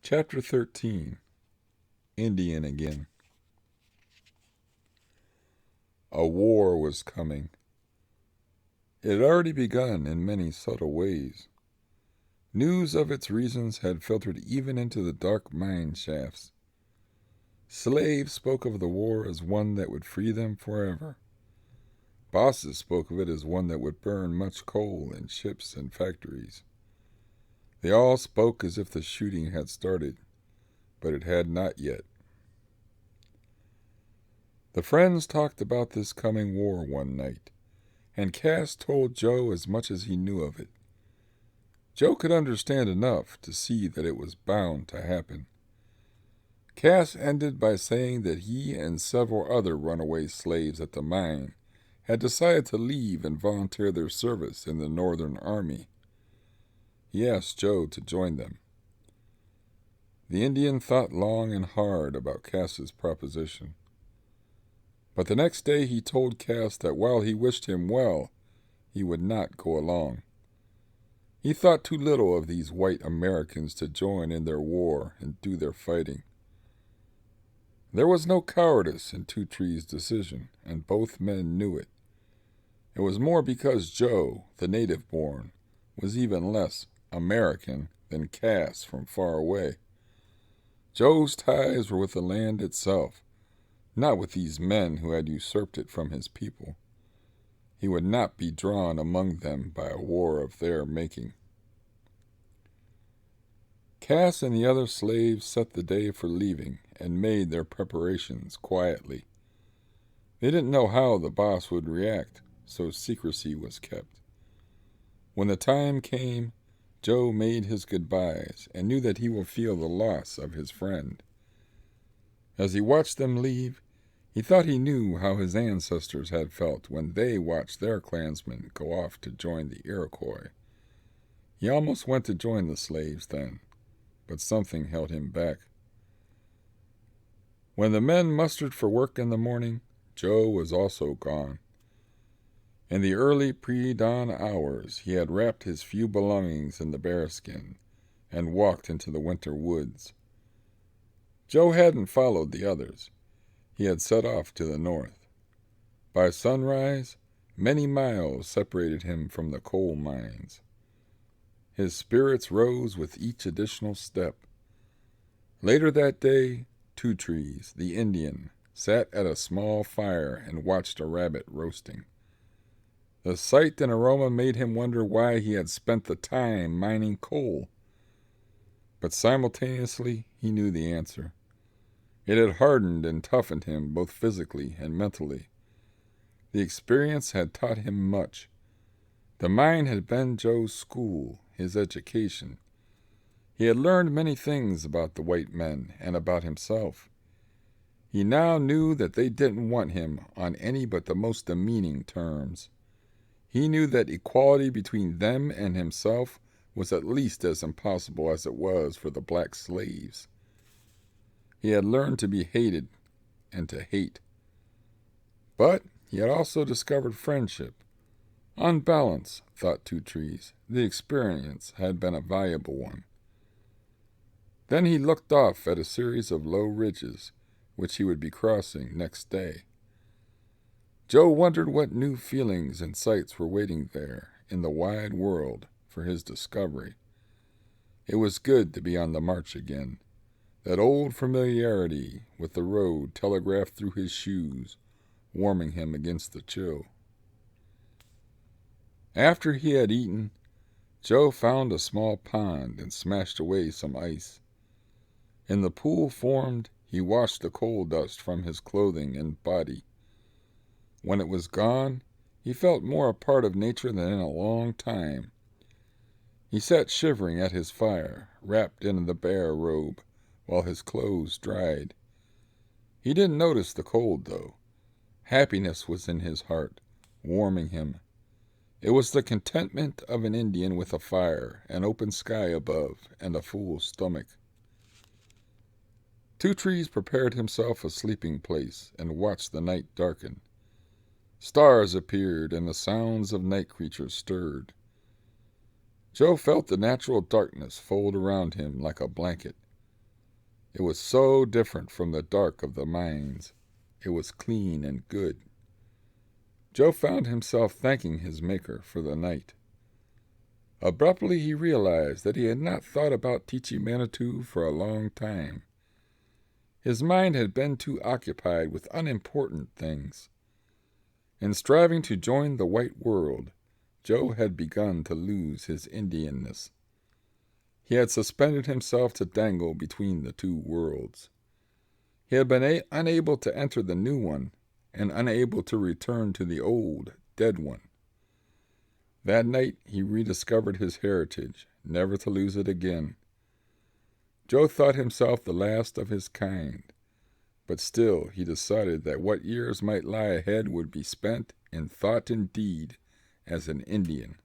Chapter 13. Indian Again. A war was coming. It had already begun in many subtle ways. News of its reasons had filtered even into the dark mine shafts. Slaves spoke of the war as one that would free them forever. Bosses spoke of it as one that would burn much coal in ships and factories. They all spoke as if the shooting had started, but it had not yet. The friends talked about this coming war one night, and Cass told Joe as much as he knew of it. Joe could understand enough to see that it was bound to happen. Cass ended by saying that he and several other runaway slaves at the mine had decided to leave and volunteer their service in the Northern Army. He asked Joe to join them. The Indian thought long and hard about Cass's proposition. But the next day he told Cass that while he wished him well, he would not go along. He thought too little of these white Americans to join in their war and do their fighting. There was no cowardice in Two Trees' decision, and both men knew it. It was more because Joe, the native-born, was even less American than Cass from far away. Joe's ties were with the land itself, not with these men who had usurped it from his people. He would not be drawn among them by a war of their making. Cass and the other slaves set the day for leaving and made their preparations quietly. They didn't know how the boss would react, so secrecy was kept. When the time came, Joe made his goodbyes and knew that he would feel the loss of his friend. As he watched them leave, he thought he knew how his ancestors had felt when they watched their clansmen go off to join the Iroquois. He almost went to join the slaves then, but something held him back. When the men mustered for work in the morning, Joe was also gone. In the early pre-dawn hours, he had wrapped his few belongings in the bearskin and walked into the winter woods. Joe hadn't followed the others. He had set off to the north. By sunrise, many miles separated him from the coal mines. His spirits rose with each additional step. Later that day, Two Trees, the Indian, sat at a small fire and watched a rabbit roasting. The sight and aroma made him wonder why he had spent the time mining coal. But simultaneously, he knew the answer. It had hardened and toughened him both physically and mentally. The experience had taught him much. The mine had been Joe's school, his education. He had learned many things about the white men and about himself. He now knew that they didn't want him on any but the most demeaning terms. He knew that equality between them and himself was at least as impossible as it was for the black slaves. He had learned to be hated and to hate. But he had also discovered friendship. On balance, thought Two Trees, the experience had been a valuable one. Then he looked off at a series of low ridges, which he would be crossing next day. Joe wondered what new feelings and sights were waiting there in the wide world for his discovery. It was good to be on the march again. That old familiarity with the road telegraphed through his shoes, warming him against the chill. After he had eaten, Joe found a small pond and smashed away some ice. In the pool formed, he washed the coal dust from his clothing and body. When it was gone, he felt more a part of nature than in a long time. He sat shivering at his fire, wrapped in the bear robe, while his clothes dried. He didn't notice the cold, though. Happiness was in his heart, warming him. It was the contentment of an Indian with a fire, an open sky above, and a full stomach. Two Trees prepared himself a sleeping place and watched the night darken. Stars appeared and the sounds of night creatures stirred. Joe felt the natural darkness fold around him like a blanket. It was so different from the dark of the mines. It was clean and good. Joe found himself thanking his Maker for the night. Abruptly he realized that he had not thought about teaching Manitou for a long time. His mind had been too occupied with unimportant things. In striving to join the white world, Joe had begun to lose his Indianness. He had suspended himself to dangle between the two worlds. He had been unable to enter the new one and unable to return to the old, dead one. That night he rediscovered his heritage, never to lose it again. Joe thought himself the last of his kind, but still he decided that what years might lie ahead would be spent in thought and deed as an Indian.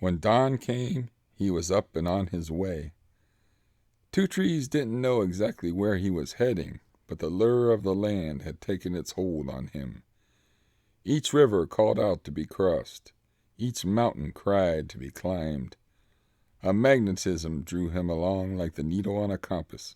When dawn came, he was up and on his way. Two Trees didn't know exactly where he was heading, but the lure of the land had taken its hold on him. Each river called out to be crossed. Each mountain cried to be climbed. A magnetism drew him along like the needle on a compass.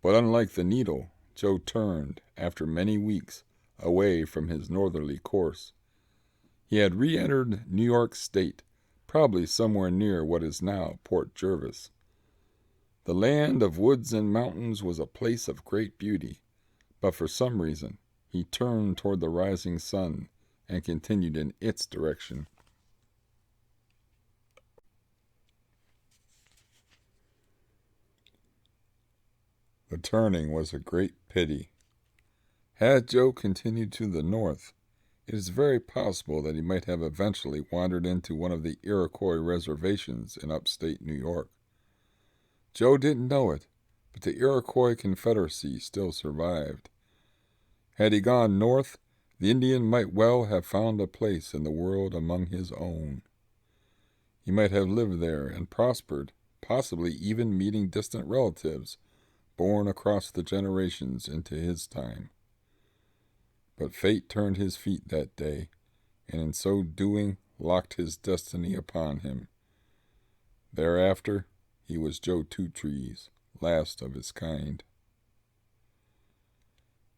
But unlike the needle, Joe turned, after many weeks, away from his northerly course. He had re-entered New York State, probably somewhere near what is now Port Jervis. The land of woods and mountains was a place of great beauty, but for some reason he turned toward the rising sun and continued in its direction. The turning was a great pity. Had Joe continued to the north, it is very possible that he might have eventually wandered into one of the Iroquois reservations in upstate New York. Joe didn't know it, but the Iroquois Confederacy still survived. Had he gone north, the Indian might well have found a place in the world among his own. He might have lived there and prospered, possibly even meeting distant relatives born across the generations into his time. But fate turned his feet that day, and in so doing locked his destiny upon him. Thereafter, he was Joe Two Trees, last of his kind.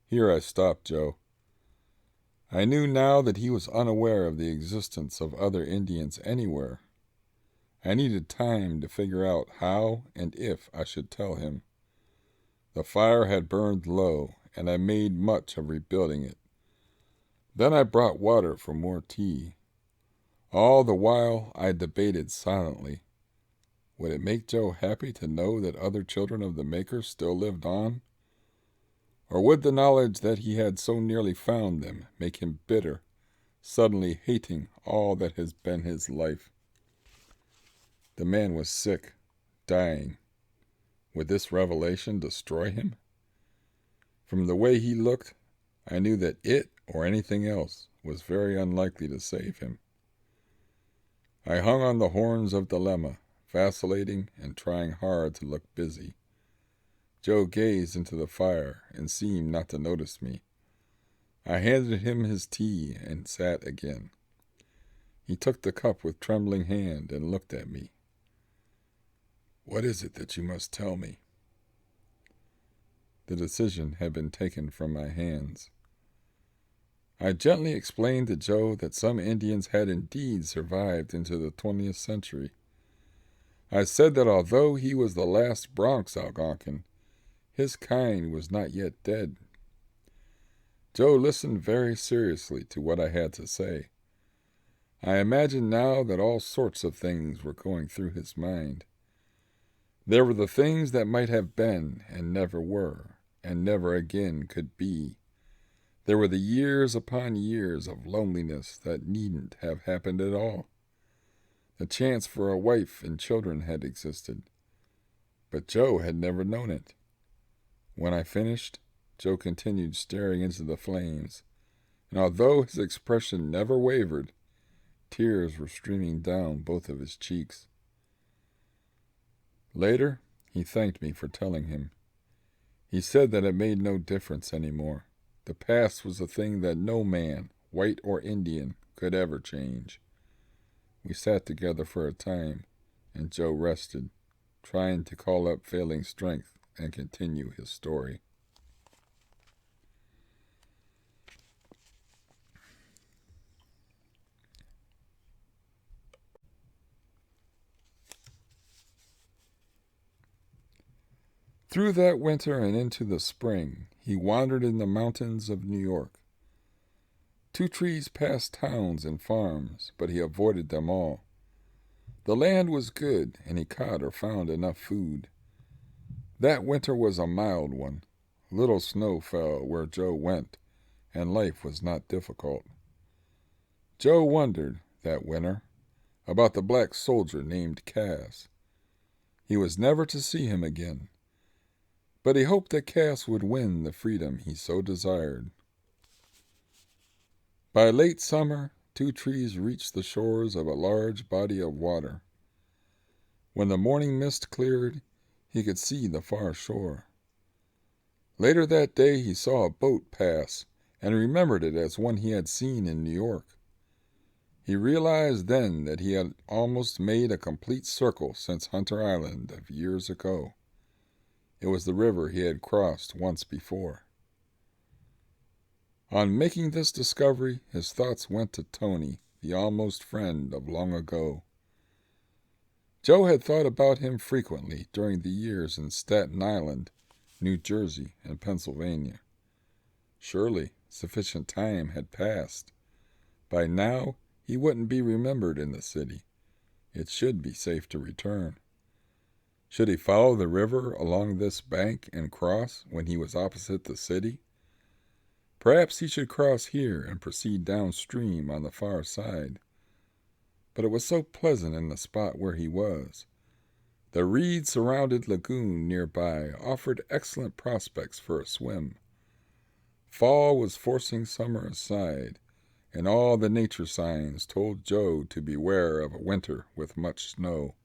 Here I stopped Joe. I knew now that he was unaware of the existence of other Indians anywhere. I needed time to figure out how and if I should tell him. The fire had burned low, and I made much of rebuilding it. Then I brought water for more tea. All the while I debated silently. Would it make Joe happy to know that other children of the Maker still lived on? Or would the knowledge that he had so nearly found them make him bitter, suddenly hating all that has been his life? The man was sick, dying. Would this revelation destroy him? From the way he looked, I knew that it, or anything else, was very unlikely to save him. I hung on the horns of dilemma, vacillating and trying hard to look busy. Joe gazed into the fire and seemed not to notice me. I handed him his tea and sat again. He took the cup with trembling hand and looked at me. "What is it that you must tell me?" The decision had been taken from my hands. I gently explained to Joe that some Indians had indeed survived into the 20th century. I said that although he was the last Bronx Algonquin, his kind was not yet dead. Joe listened very seriously to what I had to say. I imagined now that all sorts of things were going through his mind. There were the things that might have been and never were, and never again could be. There were the years upon years of loneliness that needn't have happened at all. The chance for a wife and children had existed, but Joe had never known it. When I finished, Joe continued staring into the flames, and although his expression never wavered, tears were streaming down both of his cheeks. Later, he thanked me for telling him. He said that it made no difference anymore. The past was a thing that no man, white or Indian, could ever change. We sat together for a time, and Joe rested. trying to call up failing strength and continue his story. Through that winter and into the spring, he wandered in the mountains of New York. Two Trees passed towns and farms, but he avoided them all. The land was good, and he caught or found enough food. That winter was a mild one. Little snow fell where Joe went, and life was not difficult. Joe wondered, that winter, about the black soldier named Cass. He was never to see him again, but he hoped that Cass would win the freedom he so desired. By late summer, Two Trees reached the shores of a large body of water. When the morning mist cleared, he could see the far shore. Later that day he saw a boat pass and remembered it as one he had seen in New York. He realized then that he had almost made a complete circle since Hunter Island of years ago. It was the river he had crossed once before. On making this discovery, his thoughts went to Tony, the almost friend of long ago. Joe had thought about him frequently during the years in Staten Island, New Jersey, and Pennsylvania. Surely sufficient time had passed. By now, he wouldn't be remembered in the city. It should be safe to return. Should he follow the river along this bank and cross when he was opposite the city? Perhaps he should cross here and proceed downstream on the far side. But it was so pleasant in the spot where he was. The reed-surrounded lagoon nearby offered excellent prospects for a swim. Fall was forcing summer aside, and all the nature signs told Joe to beware of a winter with much snow.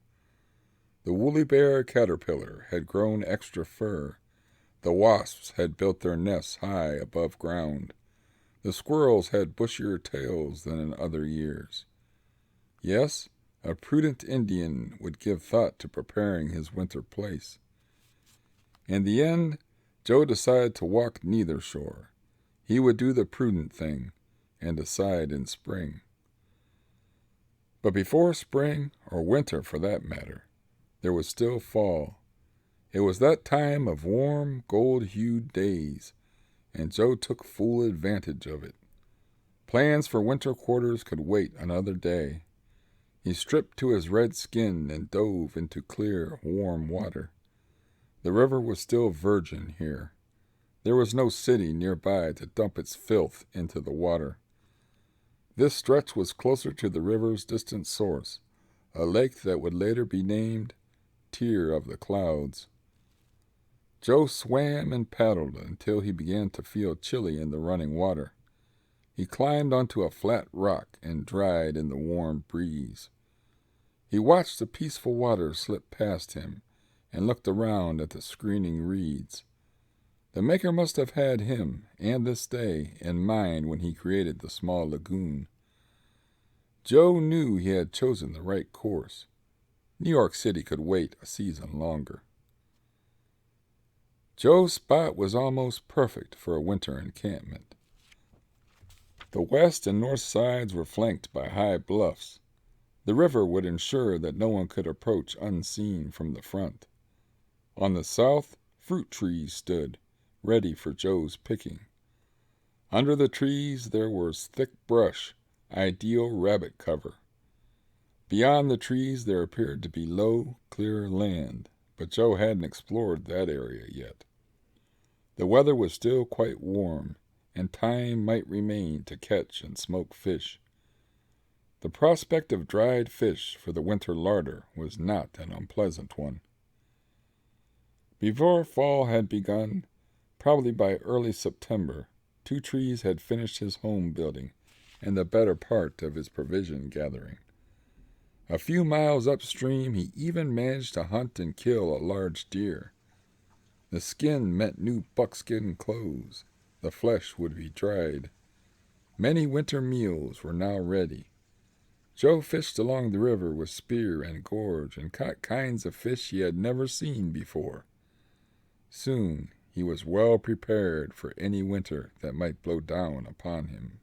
The woolly bear caterpillar had grown extra fur. The wasps had built their nests high above ground. The squirrels had bushier tails than in other years. Yes, a prudent Indian would give thought to preparing his winter place. In the end, Joe decided to walk neither shore. He would do the prudent thing and decide in spring. But before spring, or winter for that matter, there was still fall. It was that time of warm, gold-hued days, and Joe took full advantage of it. Plans for winter quarters could wait another day. He stripped to his red skin and dove into clear, warm water. The river was still virgin here. There was no city nearby to dump its filth into the water. This stretch was closer to the river's distant source, a lake that would later be named Tear of the Clouds. Joe swam and paddled until he began to feel chilly in the running water. He climbed onto a flat rock and dried in the warm breeze. He watched the peaceful water slip past him and looked around at the screening reeds. The Maker must have had him and this day in mind when he created the small lagoon. Joe knew he had chosen the right course. New York City could wait a season longer. Joe's spot was almost perfect for a winter encampment. The west and north sides were flanked by high bluffs. The river would ensure that no one could approach unseen from the front. On the south, fruit trees stood, ready for Joe's picking. Under the trees there was thick brush, ideal rabbit cover. Beyond the trees there appeared to be low, clear land, but Joe hadn't explored that area yet. The weather was still quite warm, and time might remain to catch and smoke fish. The prospect of dried fish for the winter larder was not an unpleasant one. Before fall had begun, probably by early September, Two Trees had finished his home building and the better part of his provision gathering. A few miles upstream he even managed to hunt and kill a large deer. The skin meant new buckskin clothes. The flesh would be dried. Many winter meals were now ready. Joe fished along the river with spear and gorge and caught kinds of fish he had never seen before. Soon he was well prepared for any winter that might blow down upon him.